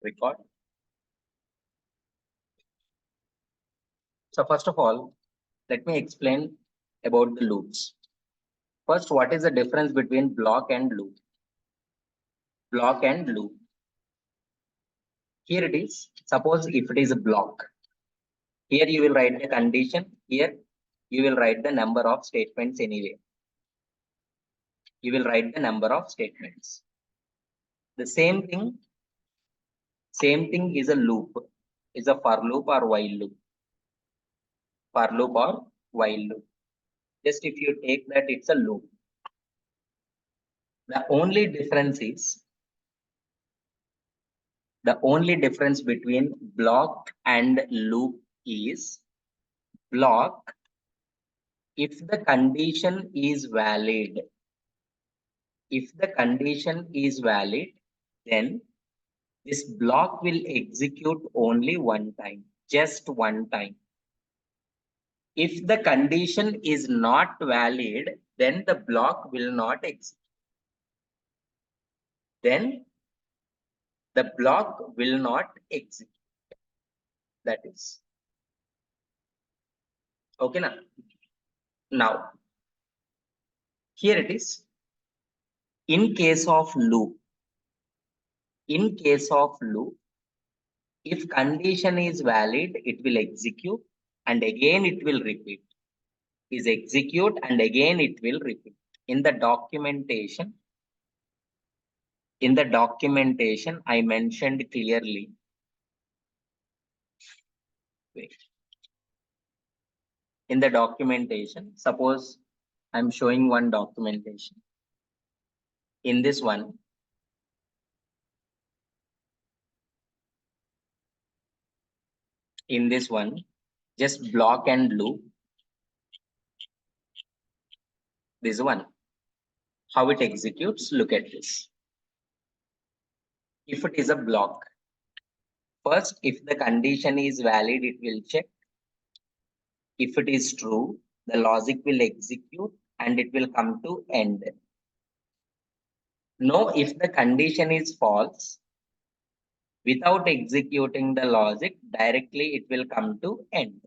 record. So first of all, let me explain about the loops. First, what is the difference between block and loop? Block and loop. Here it is. Suppose if it is a block, here you will write the condition. Here you will write the number of statements anyway. You will write the number of statements. The same thing is a loop, is a for loop or while loop. For loop or while loop. Just if you take that, it's a loop. The only difference between block and loop is block, if the condition is valid, then this block will execute only one time, just one time. If the condition is not valid, then the block will not execute. Then the block will not execute. That is. Okay, now here it is. In case of loop, if condition is valid, it will execute and again it will repeat. Is execute and again it will repeat. In the documentation, I mentioned clearly. Wait. In the documentation, suppose I'm showing one documentation. In this one, just block and loop. This one, how it executes, look at this. If it is a block, first, if the condition is valid, it will check. If it is true, the logic will execute and it will come to end. Now, if the condition is false, without executing the logic, directly it will come to end.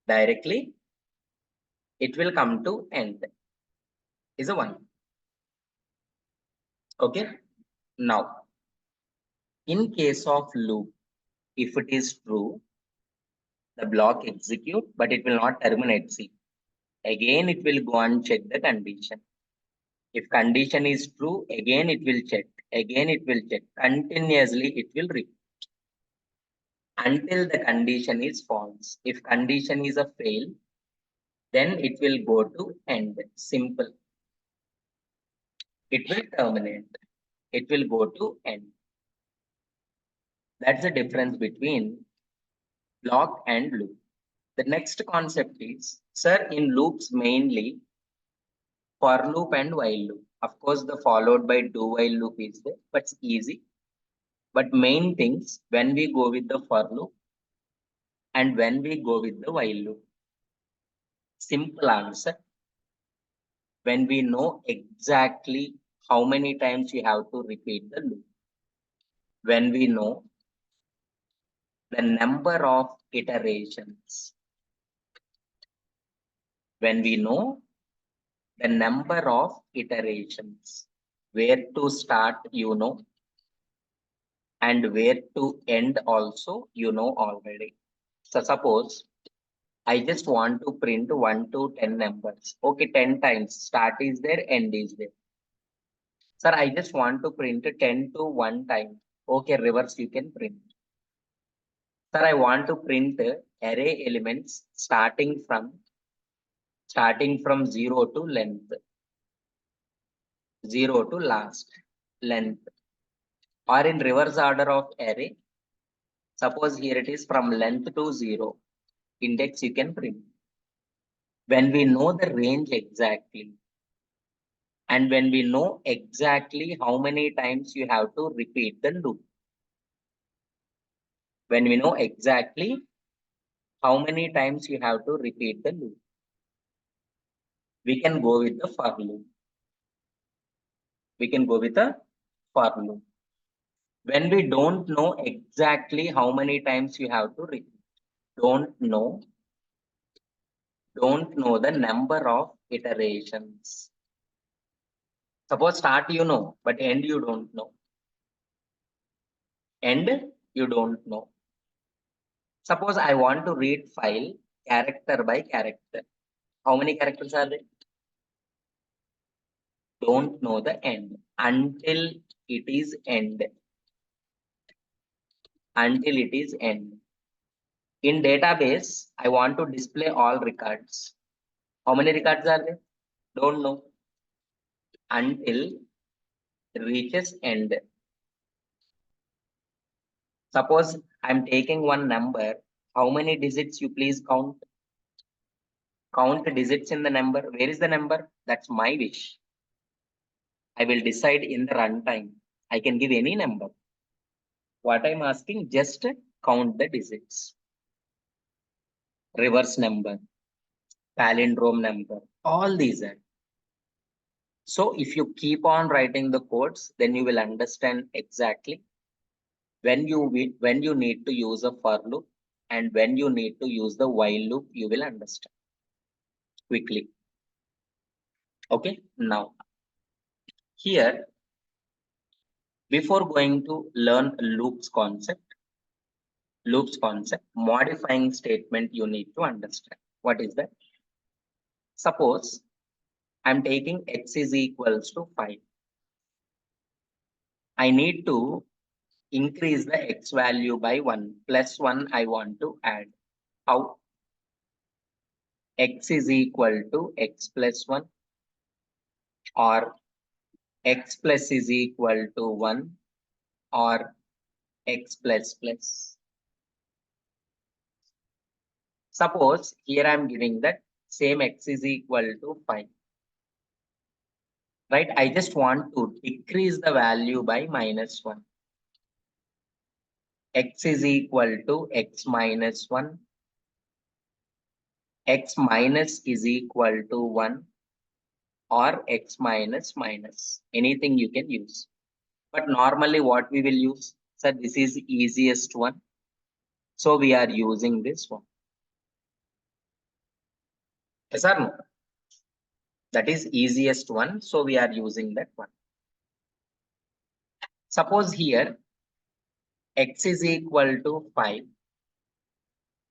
Directly, it will come to end. Is a one. Okay. Now, in case of loop, if it is true, the block execute, but it will not terminate. See, again it will go and check the condition. If condition is true, again it will check. Again it will check. Continuously it will repeat until the condition is false. If condition is a fail, then it will go to end. Simple. It will terminate. It will go to end. That's the difference between block and loop. The next concept is, sir, in loops mainly for loop and while loop. Of course, the followed by do while loop is there, but it's easy. But main things when we go with the for loop and when we go with the while loop. Simple answer. When we know exactly how many times you have to repeat the loop. When we know the number of iterations. When we know the number of iterations. Where to start, you know. And where to end also, you know already. So suppose I just want to print 1 to 10 numbers. Okay, 10 times. Start is there, end is there. Sir, I just want to print 10 to 1 time. Okay, reverse you can print. Sir, I want to print array elements starting from 0 to length. 0 to last length. Or in reverse order of array. Suppose here it is from length to 0. Index you can print. When we know the range exactly, and when we know exactly how many times you have to repeat the loop. When we know exactly how many times you have to repeat the loop, we can go with the for loop. We can go with the for loop. When we don't know exactly how many times you have to repeat, don't know the number of iterations. Suppose start you know, but end you don't know. End you don't know. Suppose I want to read file character by character. How many characters are there? Don't know the end until it is end. Until it is end. In database, I want to display all records. How many records are there? Don't know. Until reaches end. Suppose I'm taking one number. How many digits you please count? Count the digits in the number. Where is the number? That's my wish. I will decide in the runtime. I can give any number. What I'm asking, just count the digits. Reverse number, palindrome number, all these are. So if you keep on writing the codes, then you will understand exactly when you need to use a for loop and when you need to use the while loop, you will understand quickly. Okay, now here, before going to learn loops concept, modifying statement you need to understand. What is that? Suppose I'm taking x is equals to 5. I need to increase the x value by 1 plus 1 I want to add. How? X is equal to x plus 1 or x plus is equal to 1 or x plus plus. Suppose here I am giving that same x is equal to 5. Right? I just want to decrease the value by minus 1. X is equal to x minus 1. X minus is equal to 1 or x minus minus. Anything you can use. But normally what we will use? Sir, this is the easiest one. So we are using this one. Yes or no? That is easiest one. So we are using that one. Suppose here x is equal to 5.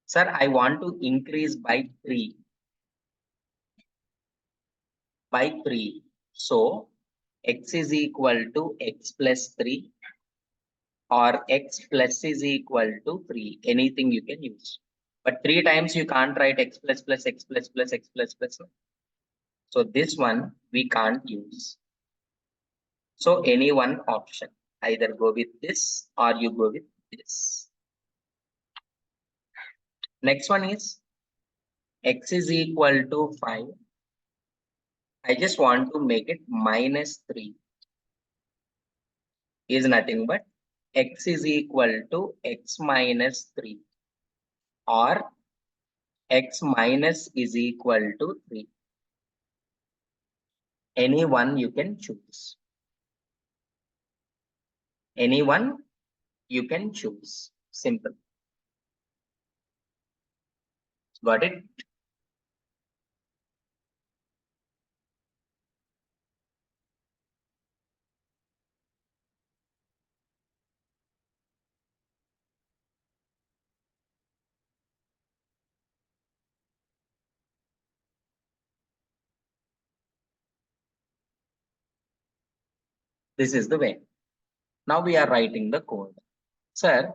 Sir, I want to increase by 3. By 3. So x is equal to x plus 3 or x plus is equal to 3. Anything you can use. But 3 times you can't write x plus plus x plus plus x plus plus. So this one we can't use. So any one option. Either go with this or you go with this. Next one is x is equal to 5. I just want to make it minus 3. Is nothing but x is equal to x minus 3 or x minus is equal to 3. Any one you can choose. Any one you can choose. Simple. Got it? This is the way. Now we are writing the code. Sir,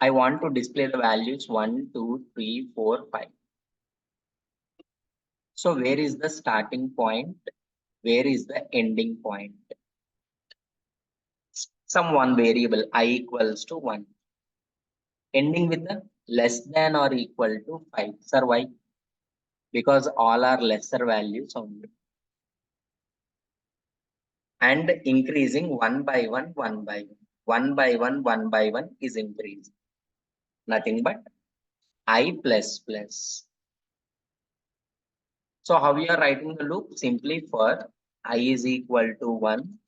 I want to display the values 1, 2, 3, 4, 5. So where is the starting point? Where is the ending point? Some one variable I equals to 1. Ending with the less than or equal to 5. Sir, why? Because all are lesser values only. And increasing 1 by 1, 1 by 1. 1 by 1, 1 by 1 is increasing. Nothing but I plus plus. So how we are writing the loop? Simply for I is equal to 1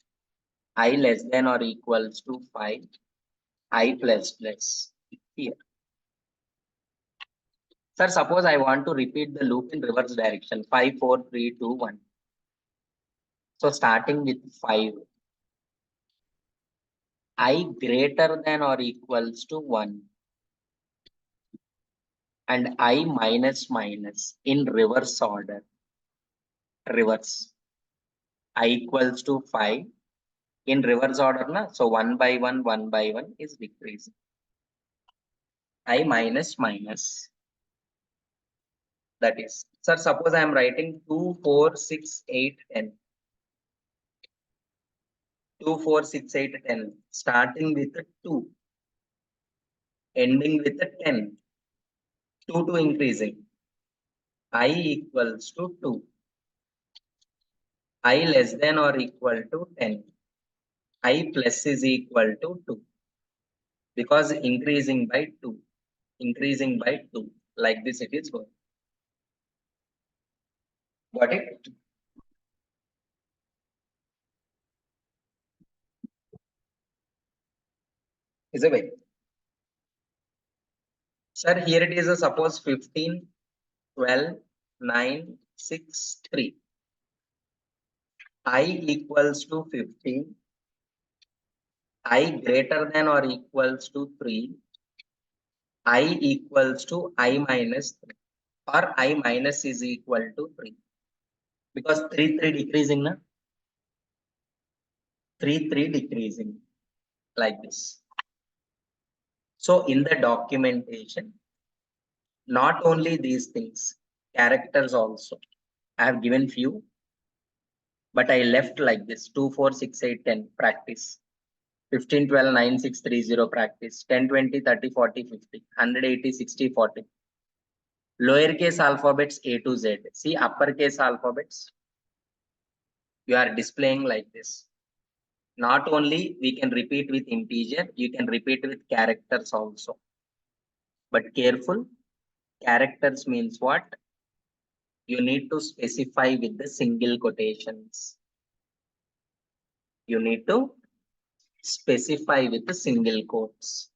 I less than or equals to 5, I plus plus here. Sir, suppose I want to repeat the loop in reverse direction, 5, 4, 3, 2, 1. So starting with 5, I greater than or equals to 1 and I minus minus in reverse order. Reverse. I equals to 5 in reverse order, na? So 1 by 1 is decreasing. I minus minus. That is, sir, suppose I am writing 2, 4, 6, 8, 10. 2, 4, 6, 8, 10. Starting with a 2, ending with a 10. 2 to increasing. I equals to 2. I less than or equal to 10. I plus is equal to 2. Because increasing by 2. Increasing by 2. Like this it is going. Got it? Is a way. Sir, here it is a suppose 15, 12, 9, 6, 3. I equals to 15. I greater than or equals to 3. I equals to I minus 3. Or I minus is equal to 3. Because 3, 3 decreasing, na? 3, 3 decreasing. Like this. So in the documentation, not only these things, characters also. I have given few, but I left like this 2, 4, 6, 8, 10 practice. 15, 12, 9, 6, 3, 0 practice. 10, 20, 30, 40, 50, 180, 60, 40. Lowercase alphabets A to Z. See uppercase alphabets. You are displaying like this. Not only we can repeat with integer, you can repeat with characters also. But careful, characters means what? You need to specify with the single quotations. You need to specify with the single quotes.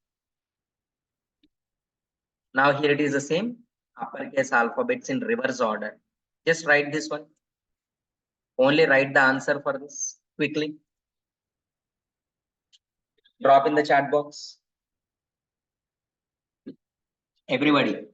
Now here it is the same uppercase alphabets in reverse order. Just write this one. Only write the answer for this quickly. Drop in the chat box. Everybody.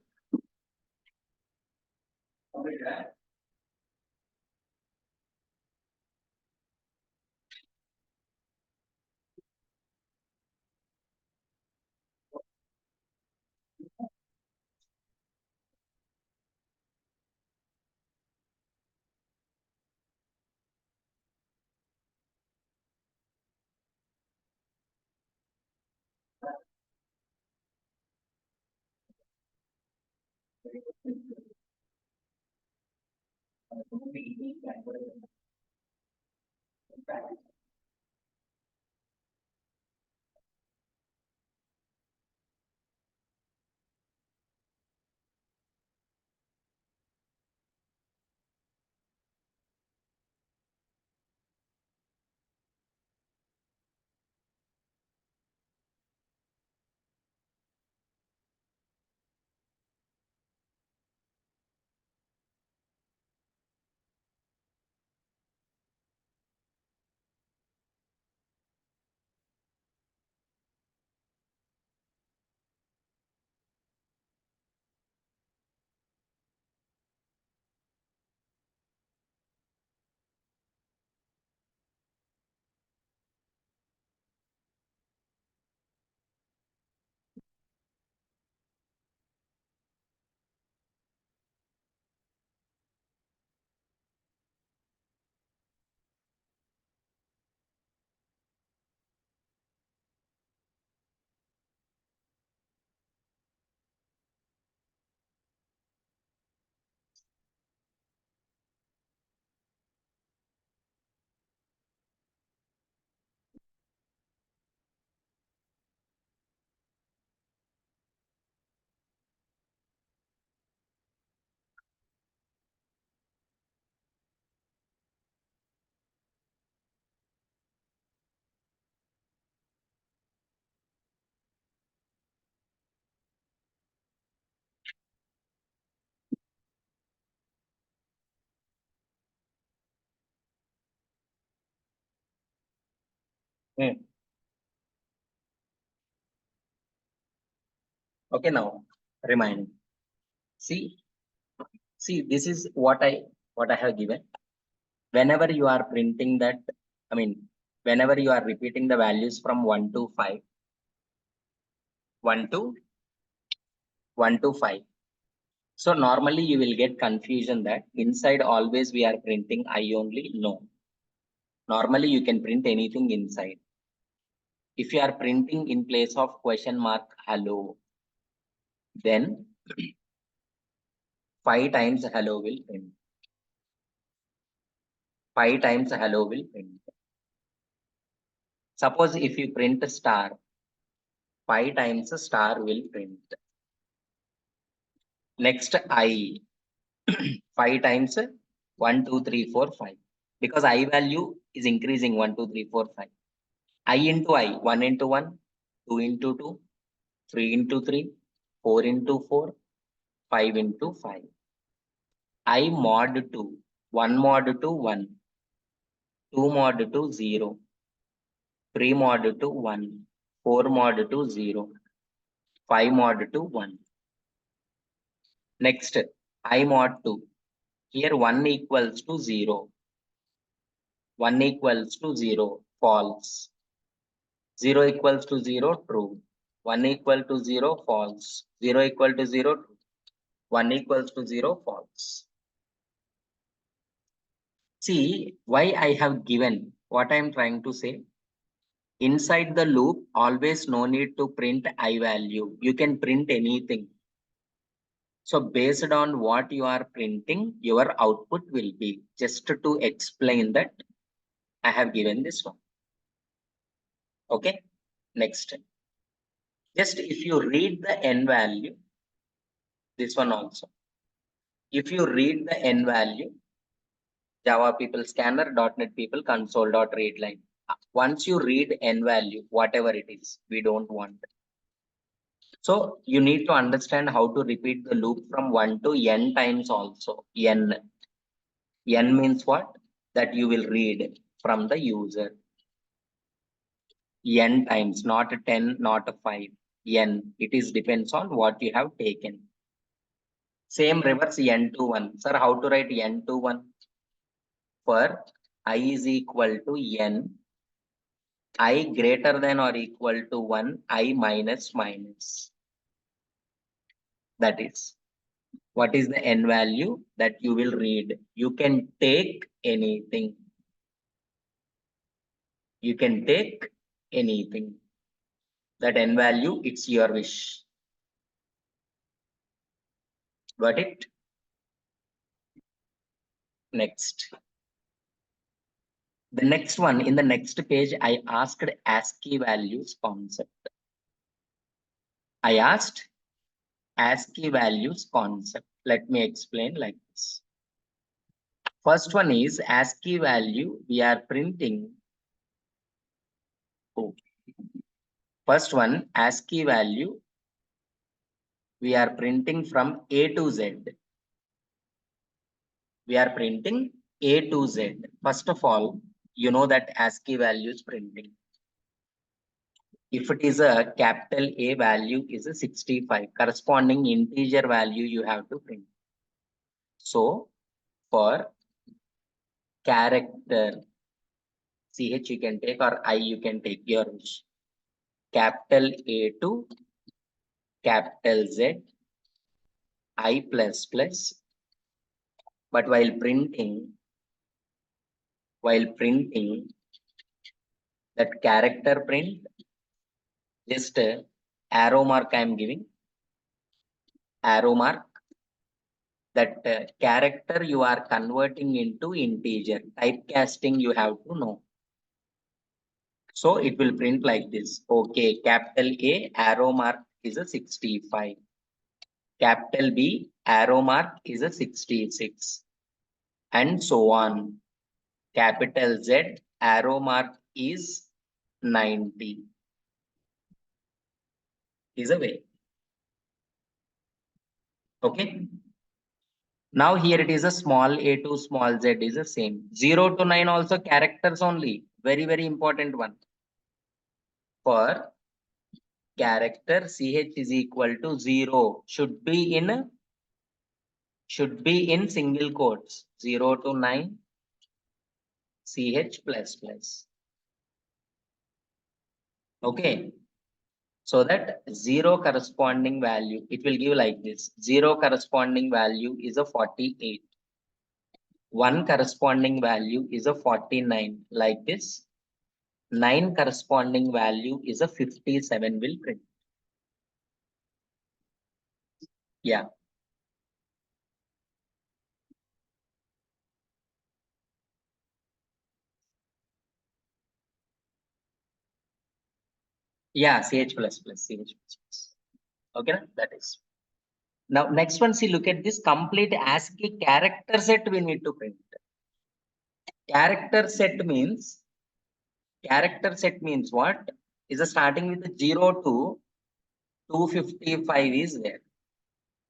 Hmm. Okay, now remind. See, this is what I have given. Whenever you are printing that, I mean, whenever you are repeating the values from 1 to 5, 1 to 1 to 5. So normally you will get confusion that inside always we are printing I only. No. Normally you can print anything inside. If you are printing in place of question mark hello, then 5 times hello will print. 5 times hello will print. Suppose if you print a star, 5 times a star will print. Next I, 5 times 1, 2, 3, 4, 5. Because I value is increasing 1, 2, 3, 4, 5. I into I, 1 into 1, 2 into 2, 3 into 3, 4 into 4, 5 into 5. I mod 2, 1 mod to 1, 2 mod to 0, 3 mod to 1, 4 mod to 0, 5 mod to 1. Next, I mod 2. Here 1 equals to 0. 1 equals to 0, false. 0 equals to 0, true. 1 equal to 0, false. 0 equal to 0, true. 1 equals to 0, false. See, why I have given what I am trying to say. Inside the loop, always no need to print I value. You can print anything. So based on what you are printing, your output will be. Just to explain that, I have given this one. Okay, next. Just if you read the n value, this one also. If you read the n value, Java people scanner, .NET people console.readline. Once you read n value, whatever it is, we don't want. So you need to understand how to repeat the loop from 1 to n times also. N. N means what? That you will read from the user. N times, not 10, not 5. N. It is depends on what you have taken. Same reverse n to 1. Sir, how to write n to 1? For I is equal to n, I greater than or equal to 1, I minus minus. That is. What is the n value that you will read? You can take anything. You can take anything. That n value, it's your wish. Got it? Next. The next one, in the next page, I asked ASCII values concept. I asked ASCII values concept. Let me explain like this. First one is ASCII value we are printing. Oh. First one, ASCII value we are printing from A to Z. We are printing A to Z. First of all, you know that ASCII value is printing. If it is a capital A value is a 65, corresponding integer value you have to print. So for character, CH you can take or I you can take your wish. Capital A to capital Z, I plus plus. But while printing that character print, just arrow mark I am giving, arrow mark, that character you are converting into integer. Typecasting you have to know. So it will print like this. Okay, capital A, arrow mark is a 65. Capital B, arrow mark is a 66. And so on. Capital Z, arrow mark is 90. Is a way. Okay. Now here it is a small a to small z is the same. 0 to 9 also characters only. Very, very important one. for character ch is equal to 0 should be in single quotes 0 to 9 ch plus plus. Okay, so that 0 corresponding value, it will give like this. 0 corresponding value is a 48. 1 corresponding value is a 49 like this. 9 corresponding value is a 57 will print. Yeah. Yeah, ch plus plus, ch plus plus. Okay, that is. Now, next one, see, look at this complete ASCII character set we need to print. Character set means what? Is a starting with 0 to 255 is there.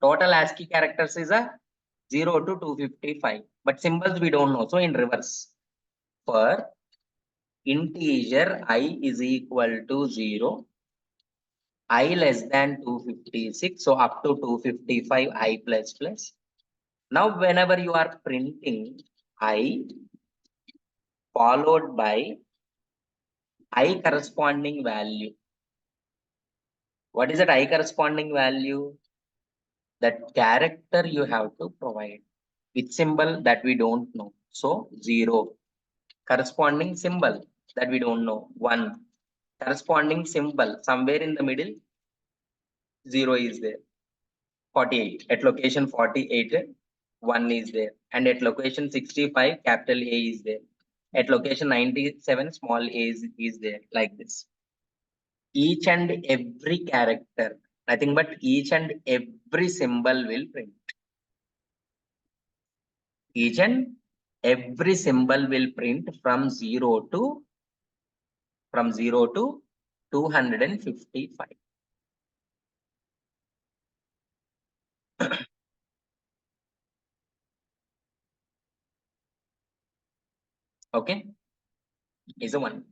Total ASCII characters is a 0 to 255, but symbols we don't know. So in reverse, for integer I is equal to 0, I less than 256, so up to 255 I plus plus. Now whenever you are printing I followed by I corresponding value. What is that I corresponding value? That character you have to provide with symbol that we don't know. So 0. Corresponding symbol that we don't know. 1. Corresponding symbol somewhere in the middle. 0 is there. 48. At location 48, 1 is there. And at location 65, capital A is there. At location 97, small a is there. Like this. Each and every character, nothing but each and every symbol will print. Each and every symbol will print from 0 to 255. Okay, is a one.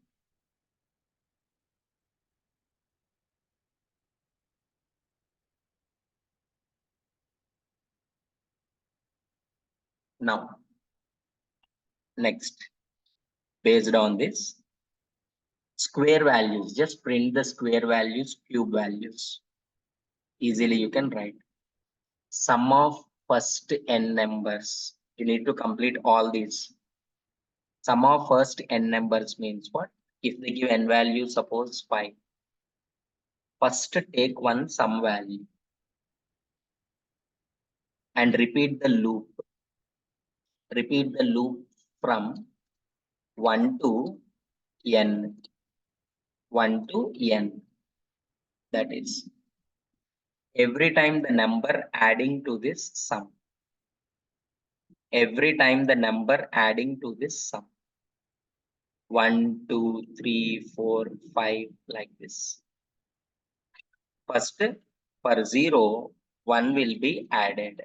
Now, next, based on this, square values, just print the square values, cube values. Easily you can write. Sum of first n numbers. You need to complete all these. Sum of first n numbers means what? If they give n value, suppose 5. First take one sum value and repeat the loop. Repeat the loop from 1 to n. 1 to n. That is, every time the number adding to this sum. Every time the number adding to this sum. 1, 2, 3, 4, 5, like this. First, for 0, 1 will be added.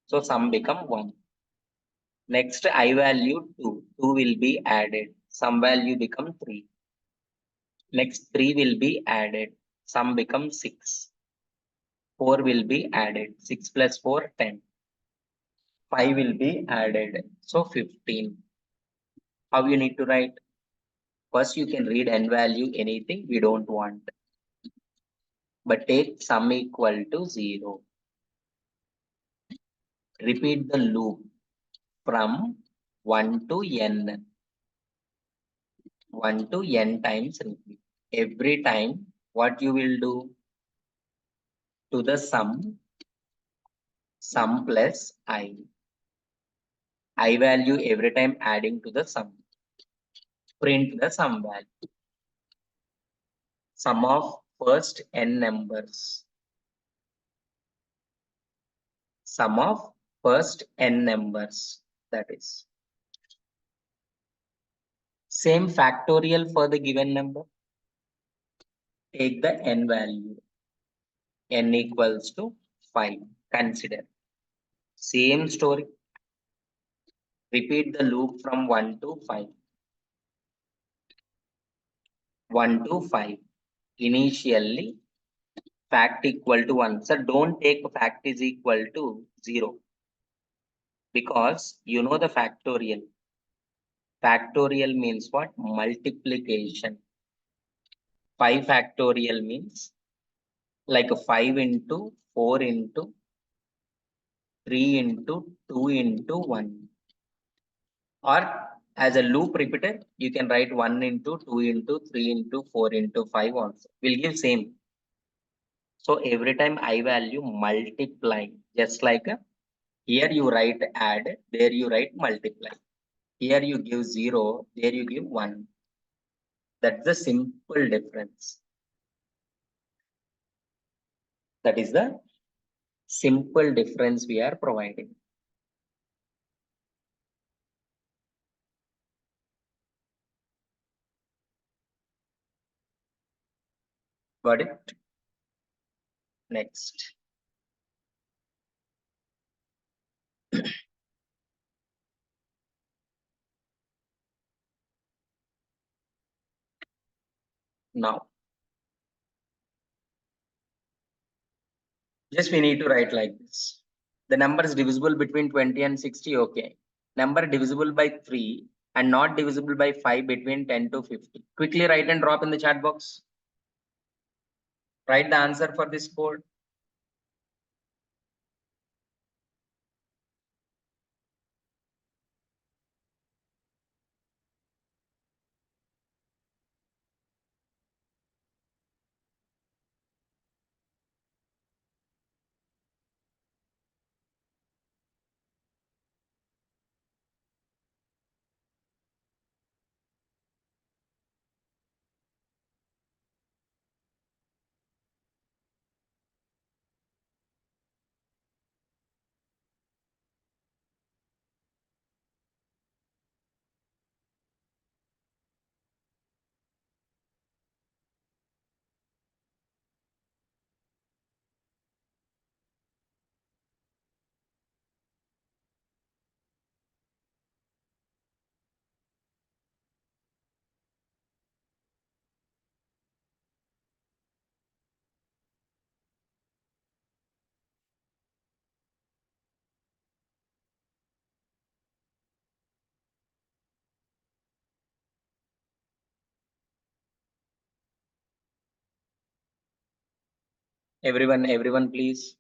So sum become 1. Next, I value 2. 2 will be added. Sum value become 3. Next, 3 will be added. Sum becomes 6. 4 will be added. 6 plus 4, 10. 5 will be added. So 15. How you need to write? First, you can read n value anything we don't want. But take sum equal to 0. Repeat the loop from 1 to n. 1 to n times repeat. Every time, what you will do? To the sum plus I. I value every time adding to the sum. Print the sum value. Sum of first n numbers. Sum of first n numbers. That is. Same factorial for the given number. Take the n value. N equals to 5. Consider. Same story. Repeat the loop from 1 to 5. 1 to 5. Initially, fact equal to 1. So don't take fact is equal to 0 because you know the factorial. Factorial means what? Multiplication. 5 factorial means like a 5 into 4 into 3 into 2 into 1. Or as a loop repeater, you can write 1 into 2 into 3 into 4 into 5 also. Will give same. So every time I value multiply, just like here you write add, there you write multiply. Here you give 0, there you give 1. That's the simple difference. That is the simple difference we are providing. Got it? Next. Now, just we need to write like this. The number is divisible between 20 and 60, okay. Number divisible by 3 and not divisible by 5 between 10 to 50. Quickly write and drop in the chat box. Write the answer for this code. Everyone, please.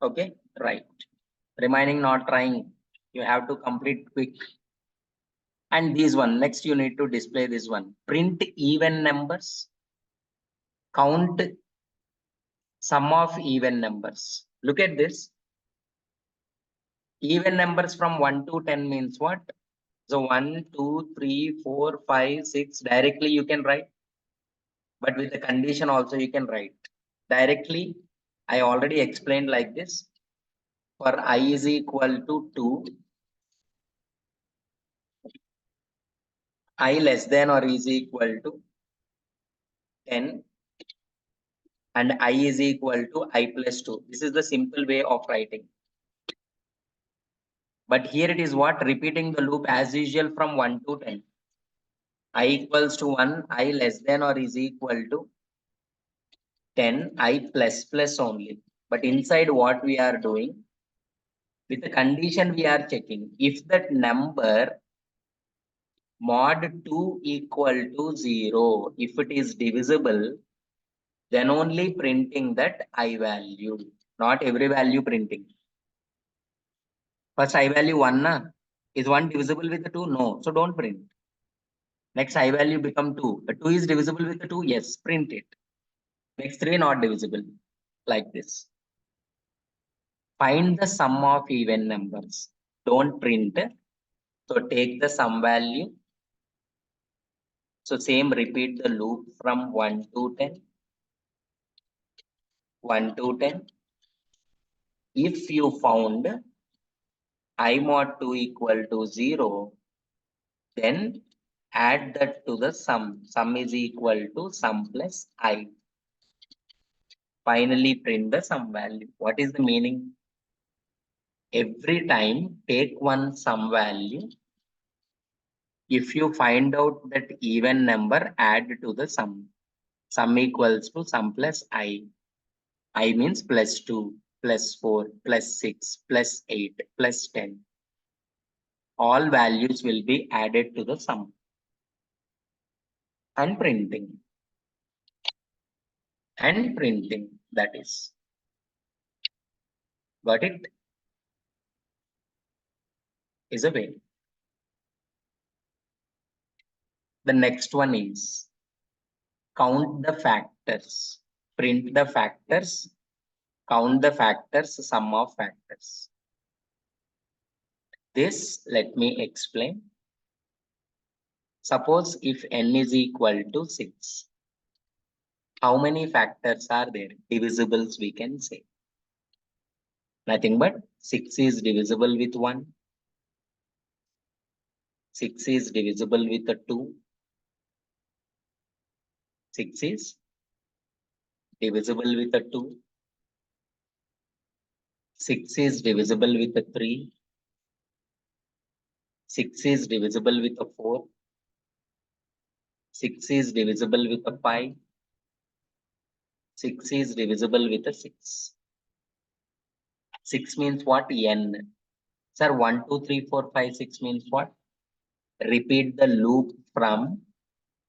Okay, right. Remaining not trying. You have to complete quick. And this one, next you need to display this one. Print even numbers, count sum of even numbers. Look at this. Even numbers from 1 to 10 means what? So 1, 2, 3, 4, 5, 6, directly you can write. But with the condition also you can write. Directly, I already explained like this. For I is equal to 2, I less than or is equal to 10, and I is equal to I plus 2. This is the simple way of writing. But here it is what? Repeating the loop as usual from 1 to 10. I equals to 1, I less than or is equal to 10, I plus plus only. But inside what we are doing, with the condition we are checking, if that number mod 2 equal to 0, if it is divisible, then only printing that I value, not every value printing. First I value 1, na? Is 1 divisible with the 2? No, so don't print. Next I value become 2. The 2 is divisible with the 2? Yes, print it. Next 3 not divisible, like this. Find the sum of even numbers. Don't print. So take the sum value. So same repeat the loop from 1 to 10. 1 to 10. If you found I mod 2 equal to 0, then add that to the sum. Sum is equal to sum plus I. Finally print the sum value. What is the meaning? Every time take one sum value. If you find out that even number, add to the sum. Sum equals to sum plus I. I means plus 2, plus 4, plus 6, plus 8, plus 10. All values will be added to the sum. And printing. And printing, that is. Got it? Is a way. The next one is count the factors. Print the factors. Count the factors, sum of factors. This, let me explain. Suppose if n is equal to 6, how many factors are there? Divisibles we can say. Nothing but 6 is divisible with 1. 6 is divisible with a 2. 6 is divisible with a 2. 6 is divisible with a 3. 6 is divisible with a 4. 6 is divisible with a 5. 6 is divisible with a 6. 6 means what? N. Sir, 1, 2, 3, 4, 5, 6 means what? Repeat the loop from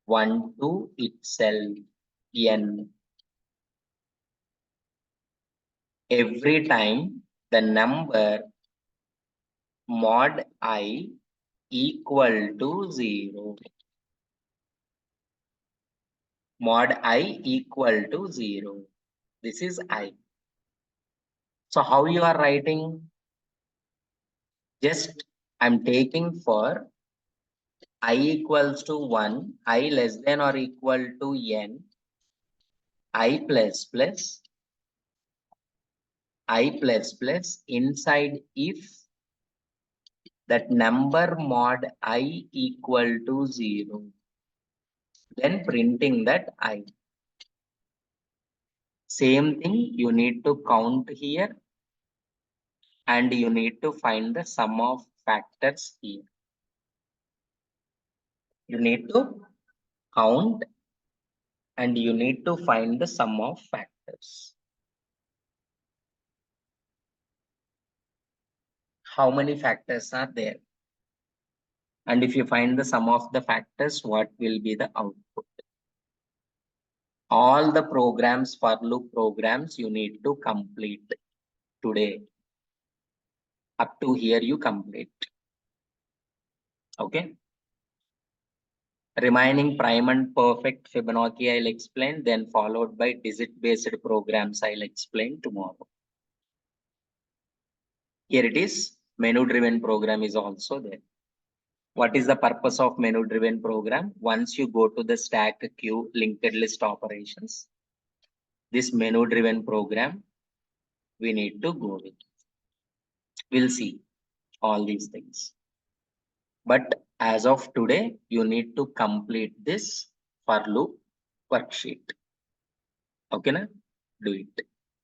1 to itself. N. Every time the number mod I equal to 0. Mod I equal to 0. This is I. So how you are writing? Just I'm taking for I equals to 1, I less than or equal to n, I plus plus, I plus plus inside if that number mod I equal to 0, then printing that I. Same thing you need to count here and you need to find the sum of factors here. You need to count and you need to find the sum of factors. How many factors are there? And if you find the sum of the factors, what will be the output? All the programs, for loop programs, you need to complete today. Up to here you complete. Okay. Remaining prime and perfect Fibonacci I'll explain, then followed by digit based programs I'll explain tomorrow. Here it is, menu driven program is also there. What is the purpose of menu driven program? Once you go to the stack queue linked list operations, this menu driven program we need to go with. We'll see all these things. But as of today, you need to complete this for loop worksheet. Okay, na? Do it.